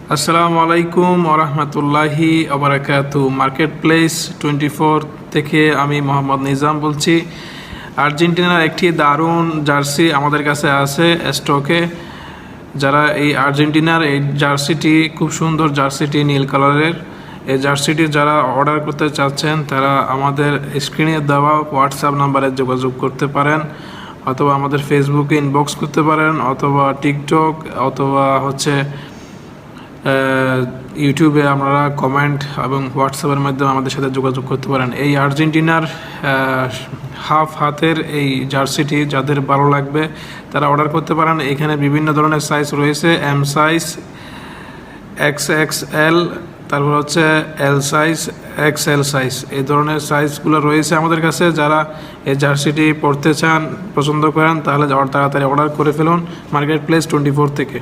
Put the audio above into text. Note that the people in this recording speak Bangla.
আসসালামু আলাইকুম ওরহমতুল্লাহি ওবারাকাতু। মার্কেট প্লেস 24 থেকে আমি মোহাম্মদ নিজাম বলছি। আর্জেন্টিনার একটি দারুণ জার্সি আমাদের কাছে আছে স্টকে। যারা এই আর্জেন্টিনার এই জার্সিটি, খুব সুন্দর জার্সিটি, নীল কালারের এই জার্সিটি যারা অর্ডার করতে চাচ্ছেন তারা আমাদের স্ক্রিনে দেওয়া হোয়াটসঅ্যাপ নাম্বারে যোগাযোগ করতে পারেন, অথবা আমাদের ফেসবুকে ইনবক্স করতে পারেন, অথবা টিকটক, অথবা ইউটিউবে আপনারা কমেন্ট এবং হোয়াটসঅ্যাপের মাধ্যমে আমাদের সাথে যোগাযোগ করতে পারেন। এই আর্জেন্টিনার হাফ হাতের এই জার্সিটি যাদের ভালো লাগবে তারা অর্ডার করতে পারেন। এখানে বিভিন্ন ধরনের সাইজ রয়েছে, এম সাইজ, XXL, তারপর এল সাইজ, XL সাইজ, এই ধরনের সাইজগুলো রয়েছে আমাদের কাছে। যারা এই জার্সিটি পরতে চান, পছন্দ করেন, তাহলে তাড়াতাড়ি অর্ডার করে ফেলুন মার্কেট প্লেস 24 থেকে।